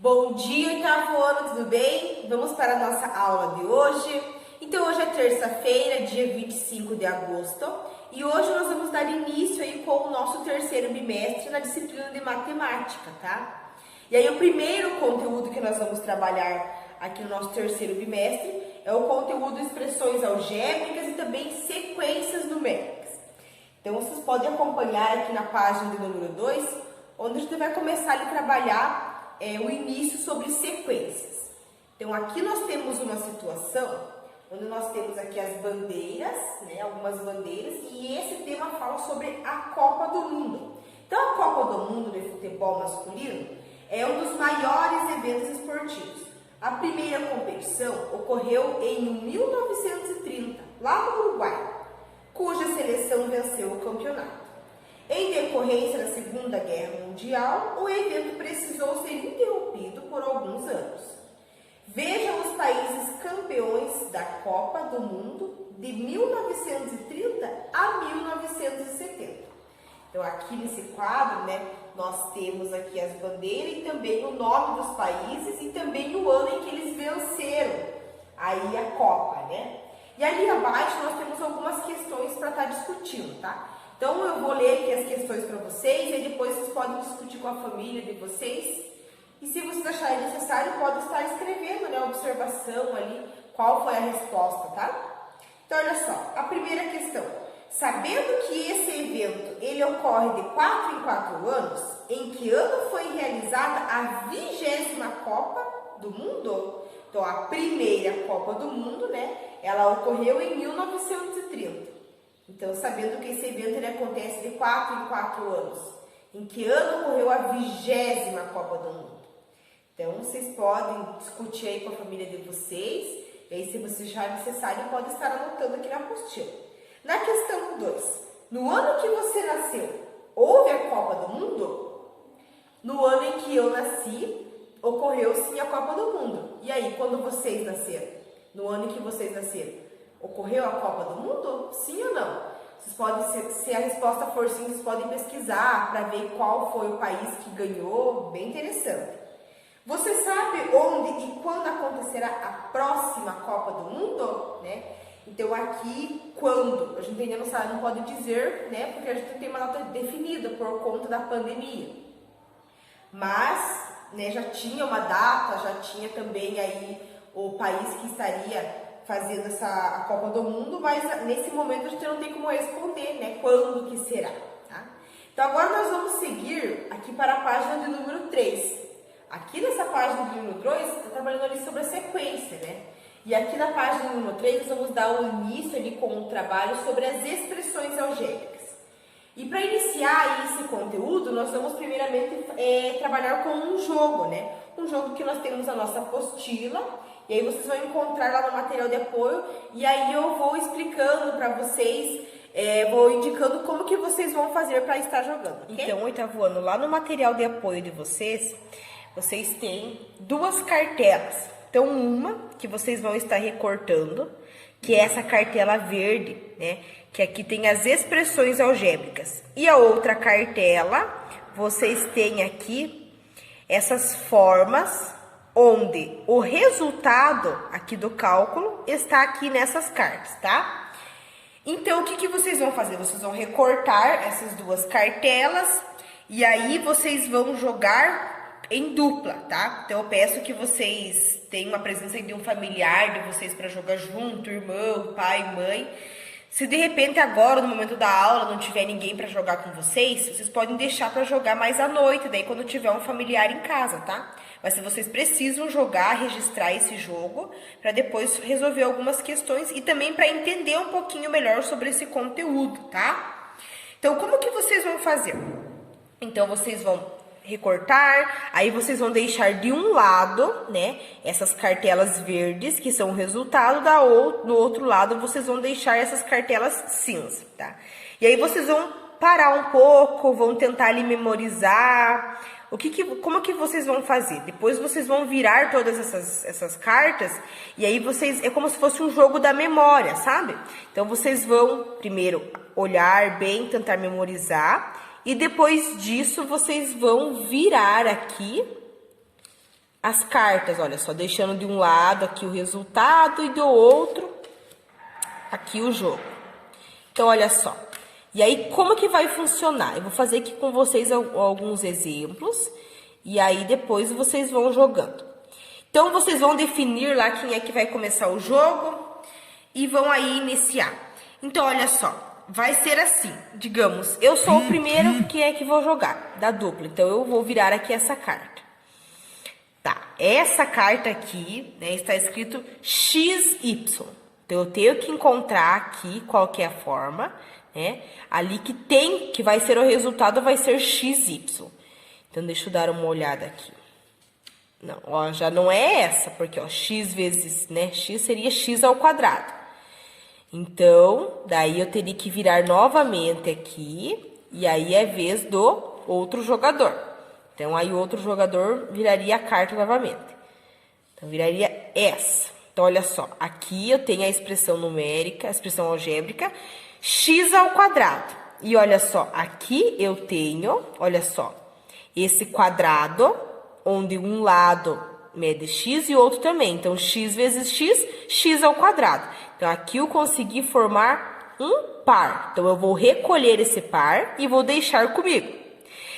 Bom dia, oitavo ano, tudo bem? Vamos para a nossa aula de hoje. Então, hoje é terça-feira, dia 25 de agosto, e hoje nós vamos dar início aí com o nosso terceiro bimestre na disciplina de matemática, tá? E aí, o primeiro conteúdo que nós vamos trabalhar aqui no nosso terceiro bimestre é o conteúdo expressões algébricas e também sequências numéricas. Então, vocês podem acompanhar aqui na página de número 2, onde a gente vai começar a trabalhar o início sobre sequências. Então, aqui nós temos uma situação onde nós temos aqui as bandeiras, né, algumas bandeiras, e esse tema fala sobre a Copa do Mundo. Então, a Copa do Mundo de futebol masculino é um dos maiores eventos esportivos. A primeira competição ocorreu em 1930, lá no Uruguai, cuja seleção venceu o campeonato. Em decorrência da Segunda Guerra Mundial, o evento precisou ser interrompido por alguns anos. Vejam os países campeões da Copa do Mundo de 1930 a 1970. Então, aqui nesse quadro, né, nós temos aqui as bandeiras e também o nome dos países e também o ano em que eles venceram aí a Copa, né? E ali abaixo nós temos algumas questões para estar discutindo, tá? Então, eu vou ler aqui as questões para vocês e depois vocês podem discutir com a família de vocês. E se vocês acharem necessário, podem estar escrevendo, né, a observação ali, qual foi a resposta, tá? Então, olha só, a primeira questão. Sabendo que esse evento, ele ocorre de 4 em 4 anos, em que ano foi realizada a 20ª Copa do Mundo? Então, a primeira Copa do Mundo, né, ela ocorreu em 1930. Então, sabendo que esse evento ele acontece de 4 em 4 anos, em que ano ocorreu a 20ª Copa do Mundo? Então, vocês podem discutir aí com a família de vocês, e aí, se você achar necessário, pode estar anotando aqui na apostila. Na questão 2, no ano que você nasceu, houve a Copa do Mundo? No ano em que eu nasci, ocorreu sim a Copa do Mundo. E aí, quando vocês nasceram? No ano em que vocês nasceram, ocorreu a Copa do Mundo? Sim ou não? Vocês podem, se a resposta for sim, vocês podem pesquisar para ver qual foi o país que ganhou. Bem interessante. Você sabe onde e quando acontecerá a próxima Copa do Mundo? Né? Então, aqui, quando? A gente ainda não sabe, não pode dizer, né? Porque a gente tem uma data definida por conta da pandemia. Mas, né, já tinha uma data, já tinha também aí o país que estaria fazendo a Copa do Mundo, mas nesse momento a gente não tem como responder, né, quando que será, tá? Então, agora nós vamos seguir aqui para a página de número 3. Aqui nessa página de número 2, está trabalhando ali sobre a sequência, né? E aqui na página número 3, nós vamos dar o início ali com um trabalho sobre as expressões algébricas. E para iniciar esse conteúdo, nós vamos primeiramente trabalhar com um jogo, né? Um jogo que nós temos a nossa apostila, e aí vocês vão encontrar lá no material de apoio, e aí eu vou explicando para vocês, vou indicando como que vocês vão fazer para estar jogando, okay? Então, oitavo ano, lá no material de apoio de vocês, vocês têm duas cartelas. Então, uma que vocês vão estar recortando, que é essa cartela verde, né? Que aqui tem as expressões algébricas. E a outra cartela, vocês têm aqui essas formas, onde o resultado aqui do cálculo está aqui nessas cartas, tá? Então, o que vocês vão fazer? Vocês vão recortar essas duas cartelas e aí vocês vão jogar em dupla, tá? Então, eu peço que vocês tenham a presença de um familiar de vocês para jogar junto, irmão, pai, mãe. Se de repente agora, no momento da aula, não tiver ninguém para jogar com vocês podem deixar para jogar mais à noite, daí quando tiver um familiar em casa, tá? Mas se vocês precisam jogar, registrar esse jogo, para depois resolver algumas questões e também para entender um pouquinho melhor sobre esse conteúdo, tá? Então, como que vocês vão fazer? Então, vocês vão recortar, aí vocês vão deixar de um lado, né, essas cartelas verdes, que são o resultado, no outro lado vocês vão deixar essas cartelas cinza, tá? E aí vocês vão parar um pouco, vão tentar ali memorizar, como que vocês vão fazer? Depois vocês vão virar todas essas cartas, e aí vocês, é como se fosse um jogo da memória, sabe? Então vocês vão primeiro olhar bem, tentar memorizar, e depois disso, vocês vão virar aqui as cartas, olha só, deixando de um lado aqui o resultado e do outro aqui o jogo. Então, olha só. E aí, como que vai funcionar? Eu vou fazer aqui com vocês alguns exemplos e aí depois vocês vão jogando. Então, vocês vão definir lá quem é que vai começar o jogo e vão aí iniciar. Então, olha só, vai ser assim, digamos, eu sou o primeiro que é que vou jogar, da dupla. Então, eu vou virar aqui essa carta. Tá, essa carta aqui, né, está escrito XY. Então, eu tenho que encontrar aqui qual que é a forma, né? Ali que vai ser o resultado, vai ser XY. Então, deixa eu dar uma olhada aqui. Não, ó, já não é essa, porque, ó, x vezes, né, x seria x ao quadrado. Então, daí eu teria que virar novamente aqui, e aí é vez do outro jogador. Então, aí o outro jogador viraria a carta novamente. Então, viraria essa. Então, olha só. Aqui eu tenho a expressão numérica, a expressão algébrica, x ao quadrado. E olha só, aqui eu tenho, olha só, esse quadrado, onde um lado mede x e o outro também. Então, x vezes x, x ao quadrado. Então, aqui eu consegui formar um par. Então, eu vou recolher esse par e vou deixar comigo.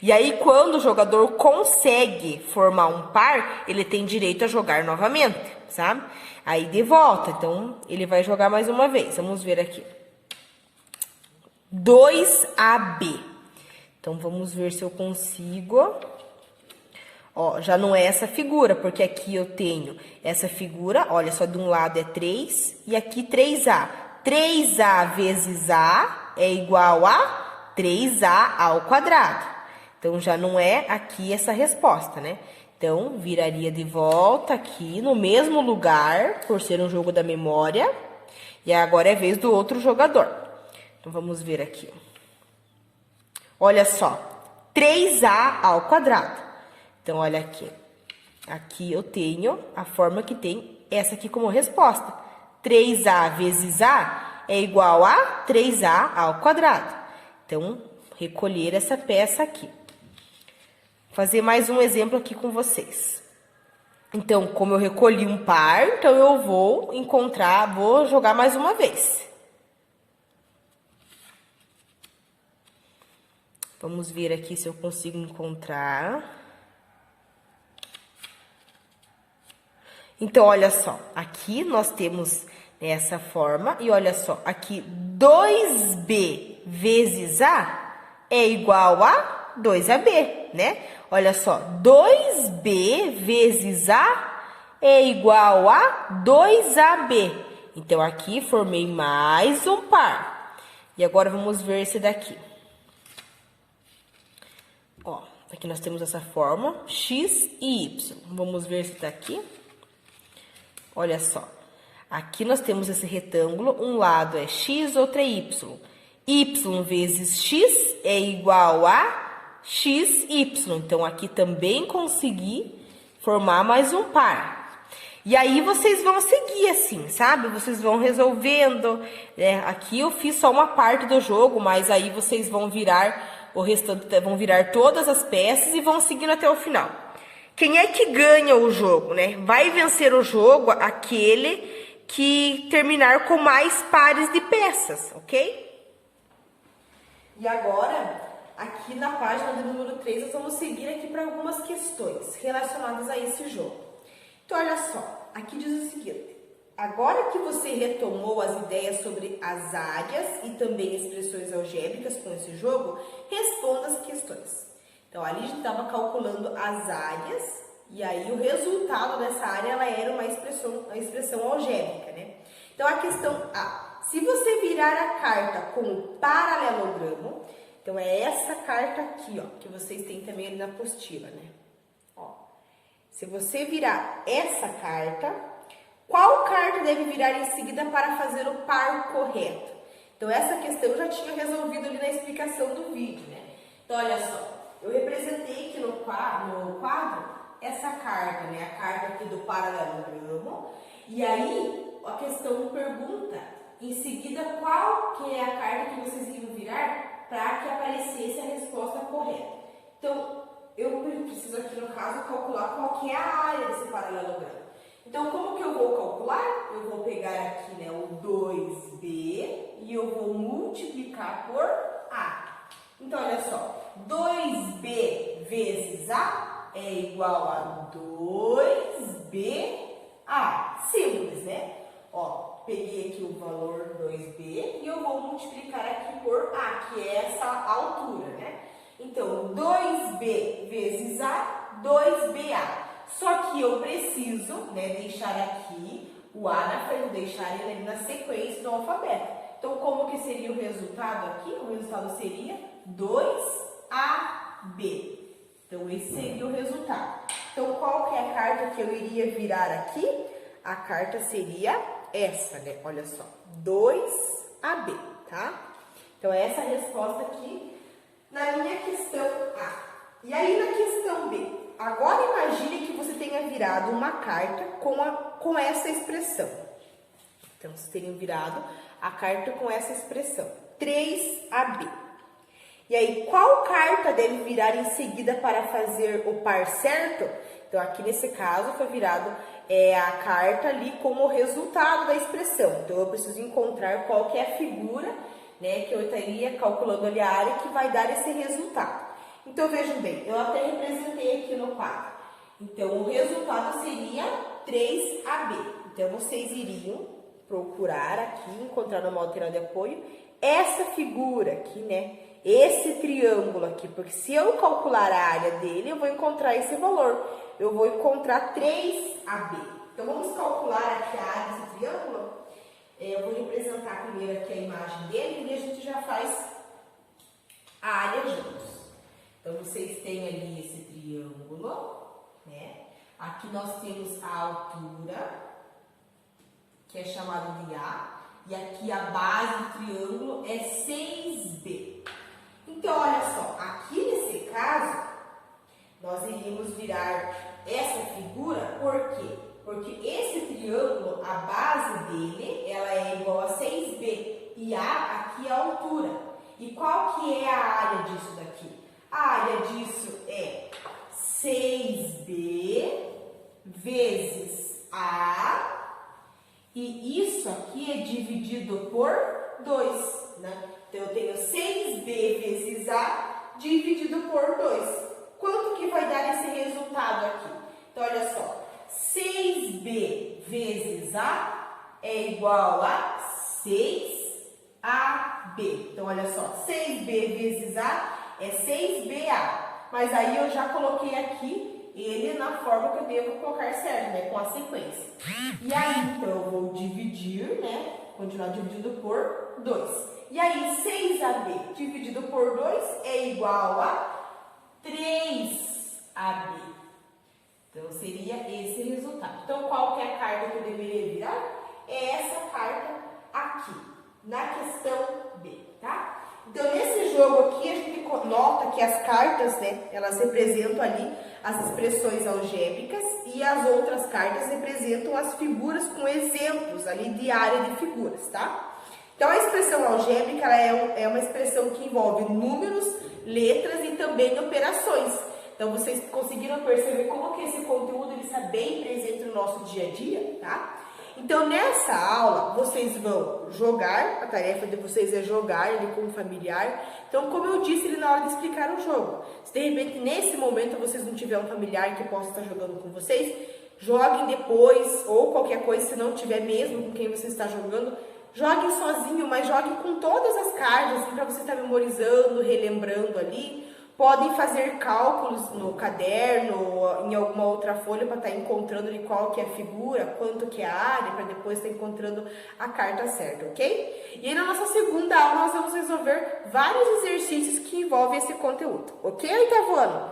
E aí, quando o jogador consegue formar um par, ele tem direito a jogar novamente, sabe? Aí, de volta. Então, ele vai jogar mais uma vez. Vamos ver aqui. 2AB. Então, vamos ver se eu consigo. Ó, já não é essa figura, porque aqui eu tenho essa figura. Olha, só de um lado é 3 e aqui 3A. 3A vezes A é igual a 3A ao quadrado. Então, já não é aqui essa resposta, né? Então, viraria de volta aqui no mesmo lugar, por ser um jogo da memória. E agora é vez do outro jogador. Então, vamos ver aqui. Olha só, 3A ao quadrado. Então, olha aqui. Aqui eu tenho a forma que tem essa aqui como resposta. 3A vezes A é igual a 3A ao quadrado. Então, recolher essa peça aqui. Fazer mais um exemplo aqui com vocês. Então, como eu recolhi um par, então eu vou jogar mais uma vez. Vamos ver aqui se eu consigo encontrar. Então, olha só, aqui nós temos essa forma, e olha só, aqui 2B vezes A é igual a 2AB, né? Olha só, 2B vezes A é igual a 2AB. Então, aqui formei mais um par. E agora, vamos ver esse daqui. Ó, aqui nós temos essa forma, x e y. Vamos ver esse daqui. Olha só, aqui nós temos esse retângulo, um lado é x, outro é y. Y vezes x é igual a XY. Então, aqui também consegui formar mais um par. E aí, vocês vão seguir assim, sabe? Vocês vão resolvendo. Aqui eu fiz só uma parte do jogo, mas aí vocês vão virar o restante, vão virar todas as peças e vão seguindo até o final. Quem é que ganha o jogo, né? Vai vencer o jogo aquele que terminar com mais pares de peças, ok? E agora, aqui na página do número 3, nós vamos seguir aqui para algumas questões relacionadas a esse jogo. Então, olha só, aqui diz o seguinte: agora que você retomou as ideias sobre as áreas e também expressões algébricas com esse jogo, responda as questões. Então, ali a gente estava calculando as áreas e aí o resultado dessa área ela era uma expressão algébrica, né? Então, a questão A. Se você virar a carta com o paralelogramo, então é essa carta aqui, ó, que vocês têm também ali na apostila, né? Ó, se você virar essa carta, qual carta deve virar em seguida para fazer o par correto? Então, essa questão eu já tinha resolvido ali na explicação do vídeo, né? Então, olha só, eu representei aqui no quadro essa carta, né? A carta aqui do paralelogramo. E aí, a questão pergunta, em seguida, qual que é a carta que vocês iam virar para que aparecesse a resposta correta. Então, eu preciso aqui, no caso, calcular qual que é a área desse paralelogramo. Então, como que eu vou calcular? Eu vou pegar aqui, né, o 2b e eu vou multiplicar por a. Então, olha só, 2b vezes a é igual a 2ba. Simples, né? Ó, peguei aqui o valor 2b e eu vou multiplicar aqui por a, que é essa altura, né? Então, 2b vezes a, 2ba. Só que eu preciso, né, deixar aqui o a na frente, deixar ele ali na sequência do alfabeto. Então, como que seria o resultado aqui? O resultado seria 2ab. Então, esse seria o resultado. Então, qual que é a carta que eu iria virar aqui? A carta seria essa, né? Olha só, 2ab, tá? Então, essa é a resposta aqui na minha questão A. E aí, na questão B, agora imagine que você tenha virado uma carta com essa expressão. Então, vocês teriam virado a carta com essa expressão, 3ab. E aí, qual carta deve virar em seguida para fazer o par certo? Então, aqui nesse caso, foi virado a carta ali como o resultado da expressão. Então, eu preciso encontrar qual que é a figura, né, que eu estaria calculando ali a área que vai dar esse resultado. Então, vejam bem, eu até representei aqui no quadro. Então, o resultado seria 3ab. Então, vocês iriam procurar aqui, encontrar no material de apoio, essa figura aqui, né? Esse triângulo aqui, porque se eu calcular a área dele, eu vou encontrar esse valor. Eu vou encontrar 3ab. Então, vamos calcular aqui a área desse triângulo. Eu vou representar primeiro aqui a imagem dele e a gente já faz a área juntos. Então, vocês têm ali esse triângulo, né? Aqui nós temos a altura, que é chamada de A, e aqui a base do triângulo é 6b. Então, olha só, aqui nesse caso, nós iríamos virar essa figura, por quê? Porque esse triângulo, a base dele, ela é igual a 6b, e A aqui é a altura. E qual que é a área disso daqui? A área disso é 6b vezes A, e isso aqui é dividido por 2, né? Então, eu tenho 6b vezes A dividido por 2. Quanto que vai dar esse resultado aqui? Então, olha só, 6b vezes A é igual a 6ab. Então, olha só, 6b vezes A é 6ba. Mas aí eu já coloquei aqui ele na forma que eu devo colocar certo, né? Com a sequência. E aí, então, eu vou dividir, né? Continuar dividindo por 2. E aí, 6ab dividido por 2 é igual a 3ab. Então, seria esse resultado. Então, qual que é a carta que eu deveria virar? É essa carta aqui, na questão B, tá? Então, nesse jogo aqui, a gente nota que as cartas, né, elas representam ali as expressões algébricas e as outras cartas representam as figuras com exemplos ali de área de figuras, tá? Então, a expressão algébrica ela é uma expressão que envolve números, letras e também operações. Então, vocês conseguiram perceber como que esse conteúdo ele está bem presente no nosso dia a dia, tá? Então, nessa aula, vocês vão jogar, a tarefa de vocês é jogar ali com um familiar. Então, como eu disse ali na hora de explicar o jogo, se de repente nesse momento vocês não tiverem um familiar que possa estar jogando com vocês, joguem depois, ou qualquer coisa, se não tiver mesmo com quem você está jogando, joguem sozinho, mas joguem com todas as cartas, assim, para você estar memorizando, relembrando ali. Podem fazer cálculos no caderno, em alguma outra folha, para estar encontrando ali qual que é a figura, quanto que é a área, para depois estar encontrando a carta certa, ok? E aí, na nossa segunda aula, nós vamos resolver vários exercícios que envolvem esse conteúdo, ok, oitavo ano?